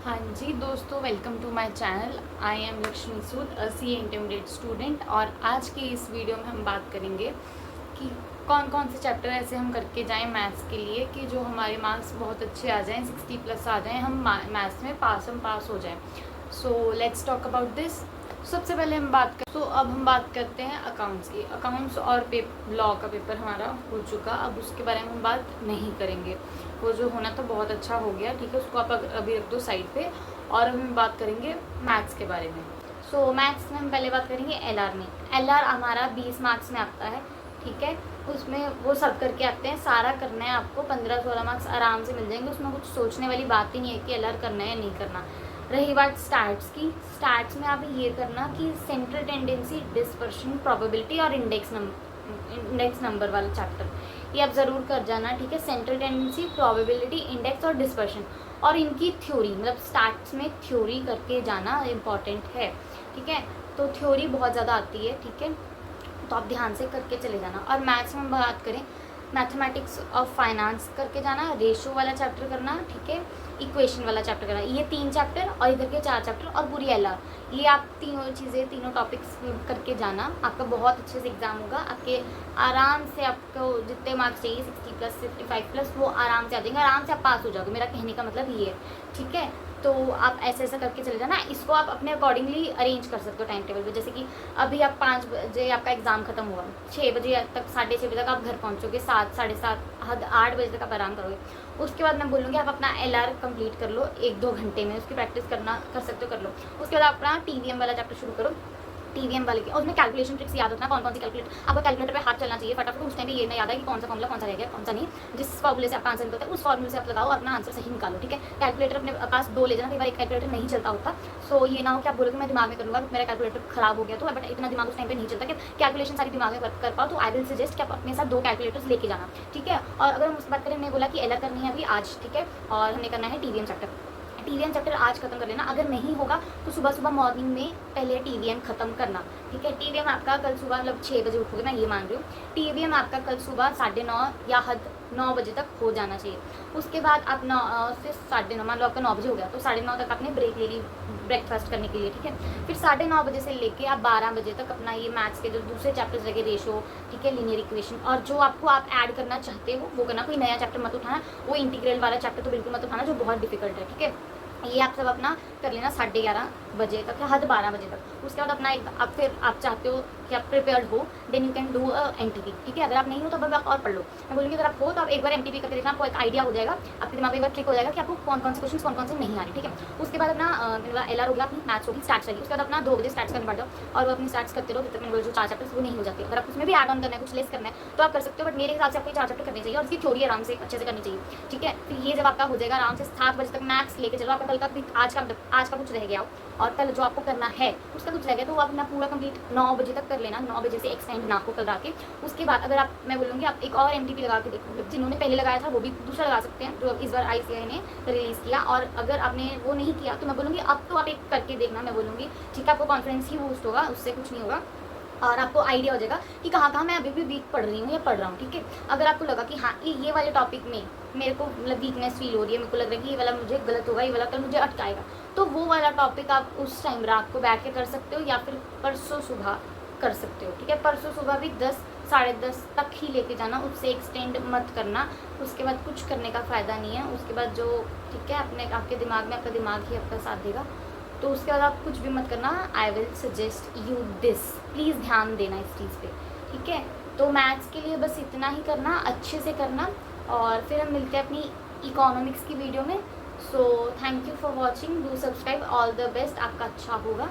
हाँ जी दोस्तों, welcome to my channel. I am Lakshmi Sood, a C intermediate student. और आज की इस वीडियो में हम बात करेंगे कि कौन कौन से चैप्टर ऐसे हम करके जाएं मैथ्स के लिए कि जो हमारे मार्क्स बहुत अच्छे आ जाएं, 60+ आ जाएं, हम मैथ्स में पास हो जाएं। So let's talk about this. सबसे पहले अब हम बात करते हैं अकाउंट्स की। अकाउंट्स और लॉ का पेपर हमारा हो चुका, अब उसके बारे में हम बात नहीं करेंगे। वो जो होना तो बहुत अच्छा हो गया, ठीक है, उसको आप अभी रख दो साइड पे। और हम बात करेंगे मैथ्स के बारे में। सो मैथ्स में हम पहले बात करेंगे एलआर में। एलआर हमारा 20 मार्क्स में आता है, ठीक है। उसमें वो सब करके आते हैं, सारा करना है आपको। 15-16 मार्क्स आराम से मिल जाएंगे। उसमें कुछ सोचने वाली बात ही नहीं है कि एलआर करना है या नहीं करना। रही बात स्टैट्स की, स्टैट्स में आप ये करना कि सेंट्रल टेंडेंसी, डिस्पर्शन, प्रोबेबिलिटी और इंडेक्स नंबर वाला चैप्टर ये आप ज़रूर कर जाना, ठीक है। सेंट्रल टेंडेंसी, प्रोबेबिलिटी, इंडेक्स और डिस्पर्शन, और इनकी थ्योरी, मतलब स्टैट्स में थ्योरी करके जाना इम्पॉर्टेंट है, ठीक है। तो थ्योरी बहुत ज़्यादा आती है, ठीक है, तो आप ध्यान से करके चले जाना। और मैथ्स में बात करें, मैथमेटिक्स ऑफ फाइनेंस करके जाना, रेशो वाला चैप्टर करना, ठीक है, इक्वेशन वाला चैप्टर करना। ये 3 चैप्टर और इधर के 4 चैप्टर और पूरी एलआर, ये आप तीनों चीज़ें, तीनों टॉपिक्स करके जाना। आपका बहुत अच्छे से एग्जाम होगा। आपके आराम से आपको जितने मार्क्स चाहिए, 60+, 55+, वो आराम से आ जाएंगे। आराम से आप पास हो जाओगे, मेरा कहने का मतलब ये है, ठीक है। तो आप ऐसे ऐसा करके चले जाना। इसको आप अपने अकॉर्डिंगली अरेंज कर सकते हो टाइम टेबल पे। जैसे कि अभी आप 5 बजे आपका एग्ज़ाम खत्म हुआ, 6 बजे तक, 6:30 बजे तक आप घर पहुंचोगे, 7, 7:30, हद 8 बजे तक आप आराम करोगे। उसके बाद मैं बोलूँगी आप अपना एलआर कंप्लीट कर लो 1-2 घंटे में। उसकी प्रैक्टिस करना कर सकते हो, कर लो। उसके बाद अपना टीवीएम वाला चैप्टर शुरू करो, टीवीएम वाले की। और उसमें कैलकुलेशन ट्रिक्स याद रखना, कौन कौन सी कैलकुलेट, आपको कैलकुलेटर पे हाथ चलना चाहिए फटाफट। उस टाइम पे ये नहीं याद है कि कौन सा फॉर्मूला कौन सा रह गया, कौन सा नहीं। जिस फॉर्मूले से आपका आंसर निकलता है उस फॉर्मूले से आप लगाओ, अपना आंसर सही निकालो, ठीक है। कैलकुलेटर अपने पास 2 ले जाना, कई बार एक कैलकुलेटर नहीं चलता होता। सो ये ना हो कि आप बोलोगे मैं दिमाग में करूँगा, मेरा कैलकुलेटर खराब हो गया, तो बट इतना दिमाग उस टाइम पे नहीं चलता कि कैलकुलेशन सारी दिमाग में कर पाओ। तो आई विल सजेस्ट कि आप अपने साथ 2 कैलकुलेटर्स लेके जाना, ठीक है। और अगर हम उसकी बात करें, हमने बोला कि एलआर करनी है अभी आज, ठीक है, और हमने करना है टीवीएम चैप्टर। टीवीएम चैप्टर आज खत्म कर लेना। अगर नहीं होगा तो सुबह सुबह मॉर्निंग में पहले टीवीएम खत्म करना, ठीक है। टीवीएम आपका कल सुबह, मतलब 6 बजे उठोगे, मैं ये मान रही हूँ। टीवीएम आपका कल सुबह 9:30 या हद 9 बजे तक हो जाना चाहिए। उसके बाद आप 9 से 9:30, मान लो आपका 9 बजे हो गया, तो 9:30 तक आपने ब्रेक ले ली ब्रेकफास्ट करने के लिए, ठीक है। फिर 9:30 बजे से लेके आप 12 बजे तक अपना ये मैथ्स के जो दूसरे चैप्टर्स लगे, रेशो, ठीक है, लीनियर इक्वेशन, और जो आपको आप ऐड करना चाहते हो वो करना। कोई नया चैप्टर मत उठाना, वो इंटीग्रल वाला चैप्टर तो बिल्कुल मत उठाना जो बहुत डिफिकल्ट है, ठीक है। ये आप सब अपना कर लेना 11:30 बजे तक या हद 12 बजे तक। उसके बाद अपना आप फिर आप चाहते हो कि आप प्रिपेयर्ड हो, then you can do MTP, ठीक है। अगर आप नहीं हो तो अब आप और पढ़ लो। मैं बोलूँगी अगर आप हो तो आप एक बार एमटीपी करके देखना, आपको एक आइडिया हो जाएगा, आपके दिमाग में एक बार क्लिक हो जाएगा कि आपको कौन कौन से क्वेश्चन कौन कौन से नहीं आ रहे, ठीक है। उसके बाद अपना एलआर हो गया, अपनी मैथ्स होगी, स्टार्ट करिए। उसके बाद अपना 2 बजे स्टार्ट करने बैठ जाओ और वो अपनी स्टार्ट करते रहो जब तक मैंने जो 4 चैप्टर्स वो नहीं हो जाते। अगर आप उसमें भी ऐड ऑन करना है, कुछ लेस करना है तो आप कर सकते हो, बट मेरे हिसाब से आपको 4 चैप्टर करने चाहिए और इसकी थ्योरी आराम से अच्छे से करनी चाहिए, ठीक है। फिर ये जब आपका हो जाएगा, आराम से 7 बजे तक मैथ्स लेके चलो। आपका कल का आज का कुछ रह गया हो और कल जो आपको करना है उसका कुछ रह गया तो वो अपना पूरा कंप्लीट 9 बजे तक कर लेना। 9 बजे से एक्सटेंड ना को करा के। उसके बाद अगर आप, मैं बोलूँगी आप एक और एमटीपी लगा के देखो, जिन्होंने पहले लगाया था वो भी दूसरा लगा सकते हैं जो इस बार आईसीआई ने रिलीज़ किया। और अगर आपने वो नहीं किया तो मैं बोलूँगी अब तो आप एक करके देखना, मैं बोलूँगी, ठीक है। आपको कॉन्फिडेंस ही बूस्ट होगा, उससे कुछ नहीं होगा, और आपको आइडिया हो जाएगा कि कहाँ कहाँ मैं अभी भी वीक पढ़ रही हूँ या पढ़ रहा हूँ, ठीक है। अगर आपको लगा कि हाँ ये वाले टॉपिक में मेरे को मतलब वीकनेस फील हो रही है, मेरे को लग रहा है कि ये वाला मुझे गलत होगा, ये वाला कल मुझे अटकाएगा, तो वो वाला टॉपिक आप उस टाइम रात को बैठ के कर सकते हो या फिर परसों सुबह कर सकते हो, ठीक है। परसों सुबह भी 10, 10:30 तक ही लेके जाना, उससे एक्सटेंड मत करना। उसके बाद कुछ करने का फ़ायदा नहीं है। उसके बाद जो, ठीक है, अपने आपके दिमाग में आपका दिमाग ही आपका साथ देगा, तो उसके बाद आप कुछ भी मत करना। I will suggest you this, please ध्यान देना इस चीज़ पे, ठीक है। तो मैथ्स के लिए बस इतना ही करना, अच्छे से करना, और फिर हम मिलते हैं अपनी इकोनॉमिक्स की वीडियो में। So thank you for watching, do subscribe, all the best, आपका अच्छा होगा।